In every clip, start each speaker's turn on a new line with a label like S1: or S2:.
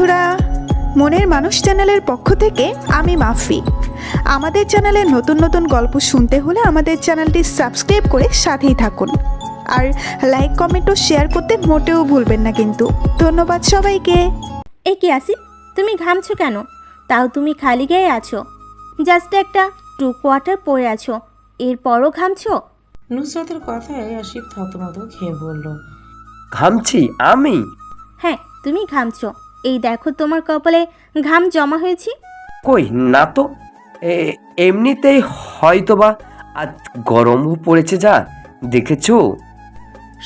S1: বন্ধুরা, মনের মানুষ চ্যানেলের পক্ষ থেকে আমি মাফি। আমাদের চ্যানেলে নতুন নতুন গল্প শুনতে হলে আমাদের চ্যানেলটি সাবস্ক্রাইব করে সাথেই থাকুন। আর লাইক, কমেন্ট ও শেয়ার করতে মোটেও ভুলবেন না কিন্তু। ধন্যবাদ সবাইকে।
S2: এ কি আসিফ, তুমি ঘামছো কেন? তাও তুমি খালি গায়ে আছো, জাস্ট একটা টু কোয়ার্টার পরে আছো, এরপরও ঘামছো?
S3: নুসরাতের কথায় আসিফ থতমত খেয়ে বলল,
S4: ঘামছি আমি?
S2: হ্যাঁ, তুমি ঘামছো। এই দেখো তোমার কপালে ঘাম জমা হয়েছে।
S4: কই না তো, এমনিতেই হয়তোবা আজ গরমও পড়েছে যা, দেখেছো?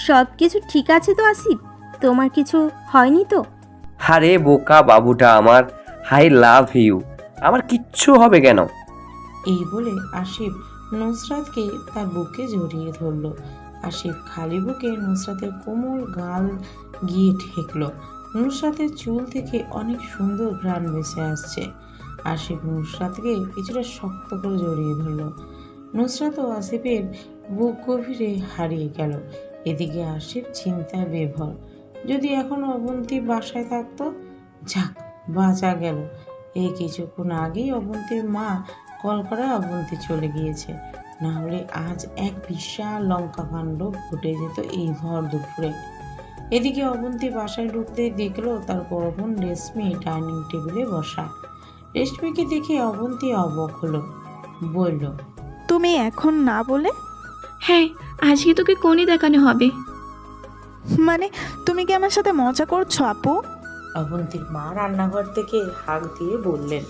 S2: সব কিছু ঠিক আছে তো আসিফ? তোমার কিছু হয়নি তো?
S4: আরে বোকা বাবুটা আমার, হাই লাভ ইউ, আমার কিচ্ছু হবে কেন?
S3: এই বলে আসিফ নুসরাতকে তার বুকে জড়িয়ে ধরল। আসিফ খালি বুকে নুসরাতের কোমল গাল গিয়ে ঠেকল। নুসরাতের চুল থেকে অনেক সুন্দর ঘ্রাণ ভেসে আসছে। আসিফ নুসরাতকে কিছুটা শক্ত করে জড়িয়ে ধরল। নুসরাত ও আসিফের বুক গভীরে হারিয়ে গেল। এদিকে আসিফ চিন্তায় বেভর। যদি এখনো অবন্তী বাসায় থাকতো, যাক বাঁচা গেল। এই কিছুক্ষণ আগেই অবন্তীর মা কল করে অবন্তী চলে গিয়েছে, না হলে আজ এক বিশাল লঙ্কাকাণ্ড ঘটে যেত এই ভর দুপুরে। এদিকে অবন্তী বাসায় ঢুকতেই দেখলো তার বড় বোন রেশমি ডাইনিং টেবিলে বসা। রেশমিকে দেখে অবন্তী অবাক হলো, বলল,
S1: তুমি এখন না বলে?
S5: হ্যাঁ, আজকে তোকে কোণে দেখানো হবে।
S1: মানে তুমি কি আমার সাথে মজা করছো আপু?
S3: অবন্তীর মা রান্নাঘর থেকে হাঁক দিয়ে বললেন,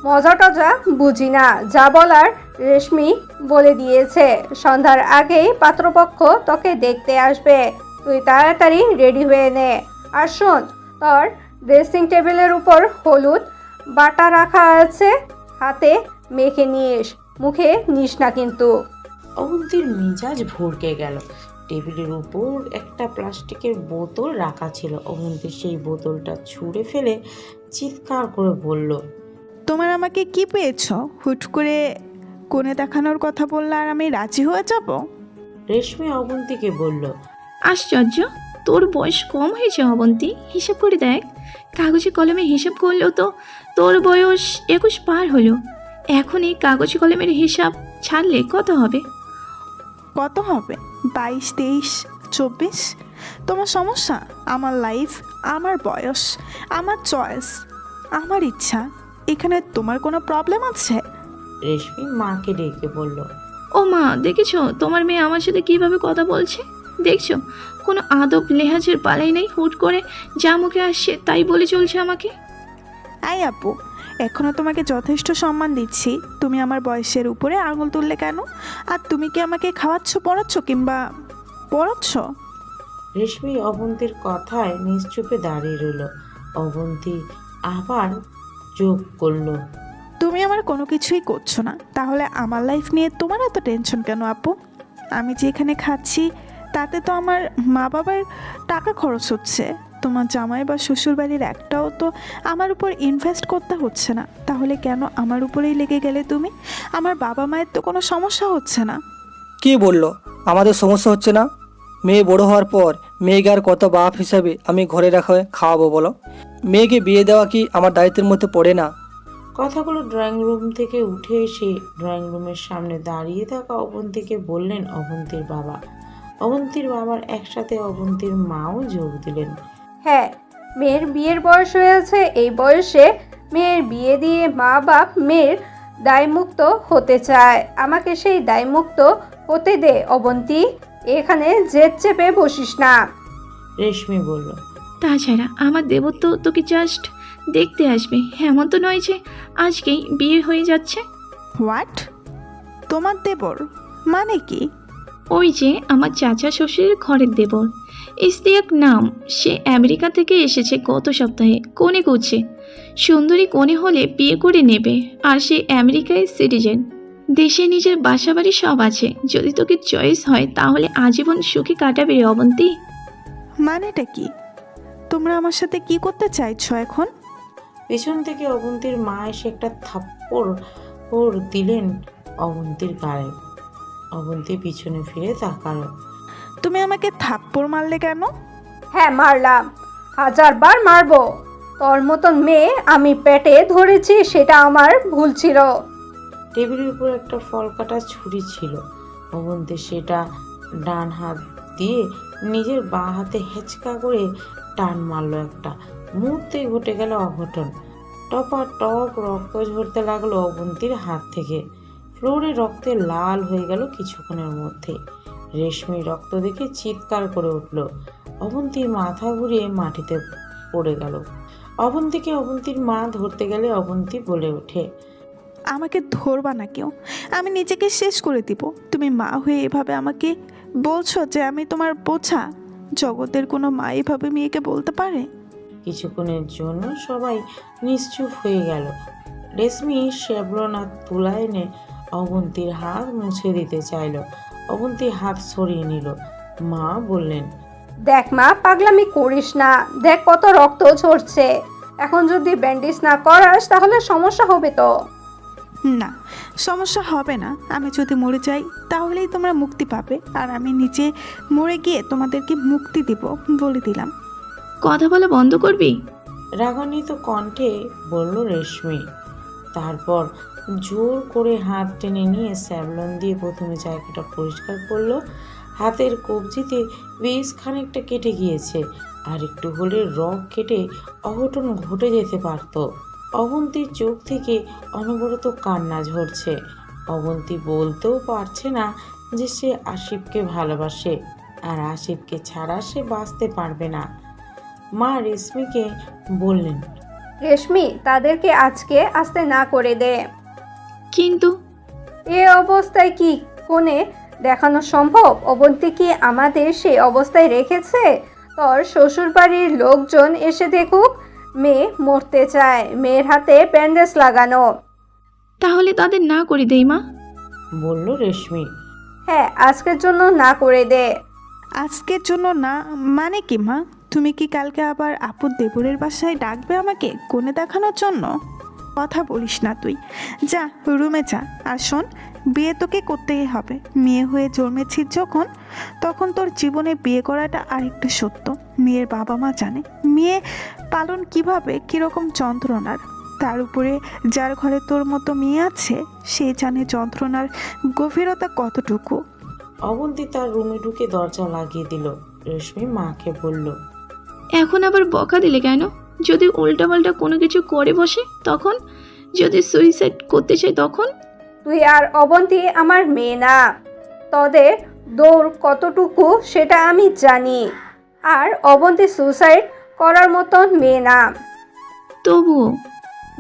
S6: মজা টজা বুঝি না, যা বলার রেশমি বলে দিয়েছে। সন্ধ্যার আগেই পাত্রপক্ষ তোকে দেখতে আসবে, তুই তাড়াতাড়ি রেডি হয়ে নে। আর শোন, তোর ড্রেসিং টেবিলের উপর হলুদ বাটা রাখা আছে, হাতে মেখে নিস, মুখে নিস না কিন্তু।
S3: অবন্তীর মেজাজ ভড়কে গেল। টেবিলের উপর একটা প্লাস্টিকের বোতল রাখা ছিল। অবন্তী সেই বোতলটা ছুঁড়ে ফেলে চিৎকার করে বলল,
S1: তোমার আমাকে কি পেয়েছো? হুট করে কোণে দেখানোর কথা বললে আর আমি রাজি হয়ে যাব?
S3: রেশমি অবন্তীকে বলল,
S5: আশ্চর্য, তোর বয়স কম হয়েছে অবন্তী, হিসাব করে দেখ। কাগজে কলমে হিসাব করলেও তো তোর বয়স 21 পার হলো। এখন এই কাগজ কলমের হিসাব ছাড়লে কত হবে?
S1: কত হবে? 22, 23, 24? তোমার সমস্যা? আমার লাইফ, আমার বয়স, আমার চয়েস, আমার ইচ্ছা, এখানে তোমার কোনো প্রবলেম আছে?
S3: রেশমি মাকে ডেকে বলল,
S5: ও মা, দেখেছো তোমার মেয়ে আমার সাথে কিভাবে কথা বলছে? দেখছো, কোনো আদব লেহাজের পালাই নেই, হুট করে যা মুখে আসছে তাই বলে চলছে আমাকে।
S1: আই আপু, এখনও তোমাকে যথেষ্ট সম্মান দিচ্ছি, তুমি আমার বয়সের উপরে আঙুল তুললে কেন? আর তুমি কি আমাকে খাওয়াচ্ছ, পড়াচ্ছ কিংবা পড়াচ্ছ?
S3: রেশমি অবন্তীর কথায় নিশ্চুপে দাঁড়িয়ে রইল। অবন্তী আবার যোগ করলো,
S1: তুমি আমার কোনো কিছুই করছো না, তাহলে আমার লাইফ নিয়ে তোমার এত টেনশন কেন আপু? আমি যে এখানে খাচ্ছি তাতে তো আমার মা বাবার টাকা খরচ হচ্ছে, তোমার জামাই বা শ্বশুরবাড়ির একটাও তো আমার উপর ইনভেস্ট করতে হচ্ছে না, তাহলে কেন আমার উপরেই লেগে গেলে তুমি? আমার বাবা মায়ের তো কোনো সমস্যা হচ্ছে না।
S7: কে বললো আমাদের সমস্যা হচ্ছে না? মেয়ে বড় হওয়ার পর মেয়েকে আর কত বাপ হিসাবে আমি ঘরে রাখা খাওয়াবো বলো? মেয়েকে বিয়ে দেওয়া কি আমার দায়িত্বের মধ্যে পড়ে না?
S3: কথাগুলো ড্রয়িং রুম থেকে উঠে এসে ড্রয়িং রুমের সামনে দাঁড়িয়ে থাকা অবন্তীকে বললেন অবন্তীর বাবা। অবন্তীর বাবার একসাথে অবন্তীর মাও যোগ দিলেন।
S6: হ্যাঁ, মেয়ের বিয়ের বয়স হয়েছে, এই বয়সে মেয়ের বিয়ে দিয়ে মা বাপ মেয়ের দায়মুক্ত হতে চায়। আমাকে সেই দায়মুক্ত হতে দে অবন্তী, এখানে জেদ চেপে বসিস না।
S3: রেশমি বলল,
S5: তাছাড়া আমার দেবত্ব তোকে জাস্ট দেখতে আসবে, এমন তো নয় যে আজকেই বিয়ে হয়ে যাচ্ছে।
S1: হোয়াট? তোমার দেবর মানে কি?
S5: ওই যে আমার চাচা শ্বশুরের ঘরের দেবর, ইশতিয়াক নাম, সে আমেরিকা থেকে এসেছে গত সপ্তাহে, কোণে করছে। সুন্দরী কোণে হলে বিয়ে করে নেবে, আর সে আমেরিকায় সিটিজেন। দেশে নিজের বাসা বাড়ি সব আছে, যদি তোকে চয়েস হয় তাহলে আজীবন সুখে কাটাবে রে অবন্তী।
S1: মানেটা কি? তোমরা আমার সাথে কি করতে চাইছো এখন?
S3: পেছন থেকে অবন্তীর মা এসে একটা থাপ্পড় দিলেন অবন্তীর গায়ে। অবন্তী পিছনে ফিরে তাকালো।
S1: তুমি আমাকে থাপ্পড় মারলে কেন?
S6: হ্যাঁ মারলাম, 1000 বার মারবো। তোর মতন মেয়ে আমি পেটে ধরেছি, সেটা আমার ভুল ছিল।
S3: টেবিলের উপর একটা ফল কাটা ছুরি ছিল। অবন্তী সেটা ডান হাত দিয়ে নিজের বাঁ হাতে হেঁচকা করে টান মারলো একটা। মুহূর্তেই ঘটে গেল অঘটন। টপা টপ রক্ত ঝরতে লাগলো অবন্তীর হাত থেকে। ফ্লোরে রক্তে লাল হয়ে গেল কিছুক্ষণের মধ্যে। রেশমি রক্ত দেখে চিৎকার করে উঠল। অবন্তী মাথা ঘুরিয়ে মাটিতে পড়ে গেল। অবন্তীর মা ধরতে গেলে অবন্তী বলে ওঠে,
S1: আমাকে ধরবা না কেউ, আমি নিজেকে শেষ করে দিব। তুমি মা হয়ে এভাবে আমাকে বলছো যে আমি তোমার বোঝা? জগতের কোনো মা এভাবে মেয়েকে বলতে পারে?
S3: কিছুক্ষণের জন্য সবাই নিশ্চুপ হয়ে গেল। রেশমি শেভরন আর তুলা এনে অবন্তীর হাত মুছে দিতে চাইল। অবন্তী হাত সরিয়ে নিল। মা বললেন,
S6: দেখ মা, পাগলামি করিস না, দেখ কত রক্ত ঝরছে। এখন যদি ব্যান্ডেজ না করাস তাহলে সমস্যা হবে তো।
S1: না, সমস্যা হবে না। আমি যদি মরে যাই তাহলেই তোমরা মুক্তি পাবে, আর আমি নিজে মরে গিয়ে তোমাদেরকে মুক্তি দিব, বলে দিলাম।
S5: কথা বলা বন্ধ করবি?
S3: রাগান্বিত কণ্ঠে বলল রেশমি। তারপর জোর করে হাত টেনে নিয়ে স্যাভলন দিয়ে প্রথমে জায়গাটা পরিষ্কার করলো। হাতের কবজিতে বেশ খানিকটা কেটে গিয়েছে, আর একটু হলে রগ কেটে অঘটন ঘটে যেতে পারত। অবন্তীর চোখ থেকে অনবরত কান্না ঝরছে। অবন্তী বলতেও পারছে না যে সে আসিফকে ভালোবাসে, আর আসিফকে ছাড়া সে বাঁচতে পারবে না। মা রেশমিকে বললেন,
S6: রেশমি, তাদেরকে আজকে আসতে না করে দে।
S5: কিন্তু
S6: এ অবস্থায় কি কোণে দেখানো সম্ভব? অবন্তী কি আমাদের সেই অবস্থায় রেখেছে? তোর শ্বশুরবাড়ির লোকজন এসে দেখুক, মেয়ে মরতে চায়, মেয়ের হাতে ব্যান্ডেজ লাগানো।
S5: তাহলে তাদের না করে দেই মা।
S3: বলল রেশমি।
S6: হ্যাঁ, আজকের জন্য না করে দে।
S1: আজকের জন্য না মানে কি মা? তুমি কি কালকে আবার আপুর দেবরের বাসায় ডাকবে আমাকে কোণে দেখানোর জন্য? কথা বলিস না তুই, যা রুমে যা। আর শোন, বিয়ে তোকে করতেই হবে। মেয়ে হয়ে জন্মেছিস যখন, তখন তোর জীবনে বিয়ে করাটা আরেকটু সত্য। মেয়ের বাবা মা জানে মেয়ে পালন কিভাবে, কীরকম যন্ত্রণার। তার উপরে যার ঘরে তোর মতো মেয়ে আছে, সে জানে যন্ত্রণার গভীরতা কতটুকু।
S3: অবন্তী তার রুমে ঢুকে দরজা লাগিয়ে দিল। রেশমি মাকে বলল,
S5: এখন আবার বকা দিলে কেন? যদি উল্টাপাল্টা কোনো কিছু করে বসে তখন? যদি সুইসাইড করতে চাই তখন?
S6: তুই আর অবন্তী আমার মেয়ে না। তোদের দৌড় কতটুকু সেটা আমি জানি। আর অবন্তী সুসাইড করার মতন মেয়ে না।
S5: তবুও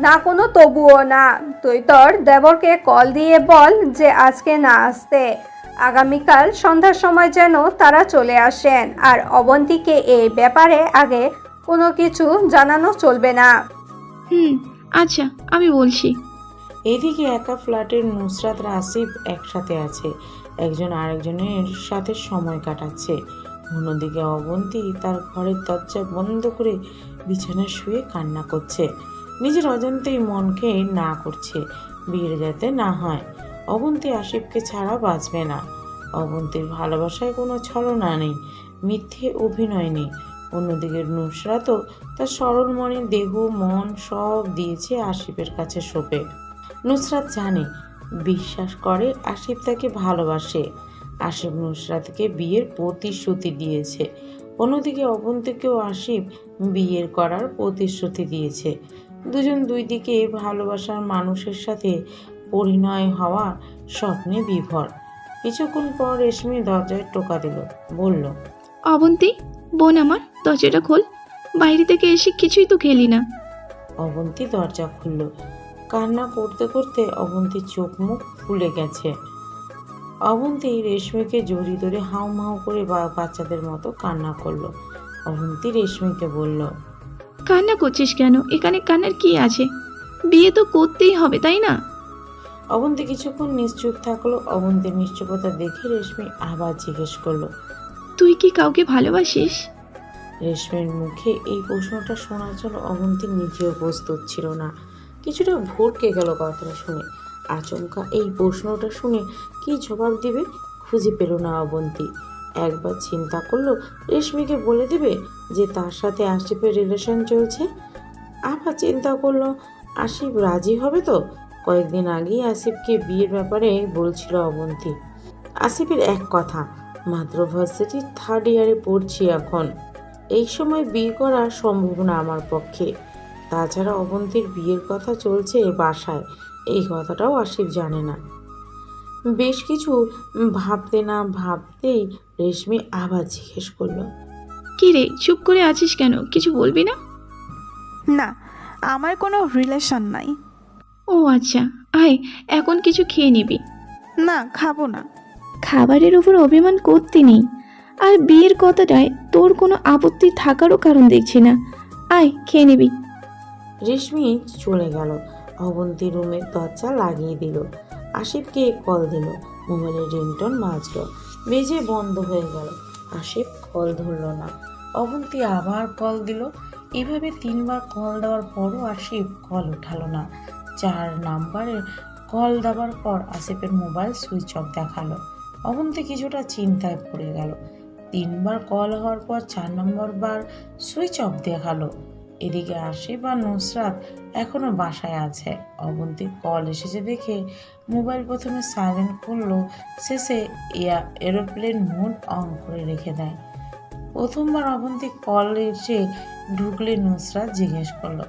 S6: না, কোনো তবুও না। তুই তোর দেবরকে কল দিয়ে বল যে আজকে না আসতে, আগামীকাল সন্ধ্যার সময় যেন তারা চলে আসেন। আর অবন্তীকে এই ব্যাপারে আগে কোনো কিছু জানানো চলবে না।
S5: আচ্ছা, আমি বলছি।
S3: এদিকে একা ফ্ল্যাটের নুসরাত আসিফ একসাথে আছে, একজন আরেকজনের সাথে সময় কাটাচ্ছে। অন্যদিকে অবন্তী তার ঘরের দরজা বন্ধ করে বিছানায় শুয়ে কান্না করছে। নিজের অজান্তেই মনকে না করছে বিয়ে যাতে না হয়। অবন্তী আসিফকে ছাড়া বাঁচবে না। অবন্তীর ভালোবাসায় কোনো ছলনা নেই, মিথ্যে অভিনয় নেই। অন্যদিকে নুসরাতও তার সরল মনে দেহ মন সব দিয়েছে আসিফের কাছে সঁপে। নুসরাত জানে, বিশ্বাস করে আসিফ তাকে ভালোবাসে। আসিফ নুসরাতকে বিয়ের প্রতিশ্রুতি দিয়েছে। অন্যদিকে অবন্তীকেও আসিফ বিয়ের করার প্রতিশ্রুতি দিয়েছে। দুজন দুই দিকে ভালোবাসার মানুষের সাথে পরিণয় হওয়া স্বপ্নে বিভোর। কিছুক্ষণ পর রেশমি দরজায় টোকা দিল, বলল,
S5: অবন্তী, বোন আমার, দরজাটা খোল। বাইরে থেকে এসে কিছুই তো খেলি না।
S3: অবন্তী দরজা খুলল। কান্না করতে করতে অবন্তীর চোখ মুখ ফুলে গেছে। অবন্তী রেশমিকে জড়িয়ে ধরে হাউমাউ করে বাচ্চাদের মতো কান্না করলো। অবন্তী রেশমিকে বলল,
S5: কান্না করছিস কেন? এখানে কান্নার কি আছে? বিয়ে তো করতেই হবে, তাই না?
S3: অবন্তী কিছুক্ষণ নিশ্চুপ থাকলো। অবন্তীর নিশ্চুপতা দেখে রেশমি আবার জিজ্ঞেস করলো,
S5: তুই কি কাউকে ভালোবাসিস?
S3: রেশমির মুখে এই প্রশ্নটা শোনার জন্য অবন্তী নিজেও প্রস্তুত ছিল না। কিছুটা ভরকে গেল কথাটা শুনে। আচমকা এই প্রশ্নটা শুনে কি জবাব দিবে খুঁজে পেল না অবন্তী। একবার চিন্তা করলো রেশমিকে বলে দেবে যে তার সাথে আসিফের রিলেশন চলছে। আবার চিন্তা করলো আসিফ রাজি হবে তো। কয়েকদিন আগেই আসিফকে বিয়ের ব্যাপারে বলছিল অবন্তী। আসিফের এক কথা, মাত্র ভার্সিটির 3rd ইয়ারে পড়ছি এখন, এই সময় বিয়ে করা সম্ভব না আমার পক্ষে। তাছাড়া অবন্তীর বিয়ের কথা চলছে বাসায়, এই কথাটাও আসিফ জানে না। বেশ কিছু ভাবতে না ভাবতেই রেশমি আবার জিজ্ঞেস করলো,
S5: কি রে, চুপ করে আছিস কেন? কিছু বলবি না?
S1: না, আমার কোনো রিলেশন নাই।
S5: ও আচ্ছা, আয় এখন কিছু খেয়ে নিবি।
S1: না, খাবো না।
S5: খাবারের উপর অভিমান করতে নেই, আর বিয়ের কথাটায় তোর কোনো আপত্তি থাকারও কারণ দেখছি না। আয় খেয়ে নিবি।
S3: রেশমি চলে গেল। অবন্তী রুমের দরজা লাগিয়ে দিল। আসিফকে কল দিল। মোবাইলের রিংটোন বাজলো, বেজে বন্ধ হয়ে গেল। আসিফ কল ধরলো না। অবন্তী আবার কল দিল। এভাবে 3বার কল দেওয়ার পরও আসিফ কল উঠালো না। 4 নাম্বারে কল দেওয়ার পর আসিফের মোবাইল সুইচ অফ দেখালো। অবন্তী কিছুটা চিন্তায় পড়ে গেল। 3বার কল হওয়ার পর 4 নম্বর বার সুইচ অফ দেখালো। এদিকে আসিফ আর নুসরাত এখনো বাসায় আছে। অবন্তীর কল এসেছে দেখে মোবাইল প্রথমে সাইলেন্ট করলো, শেষে এরোপ্লেন মোড অন করে রেখে দেয়। প্রথমবার অবন্তী কল এসে ঢুকলে নুসরাত জিজ্ঞেস করলো,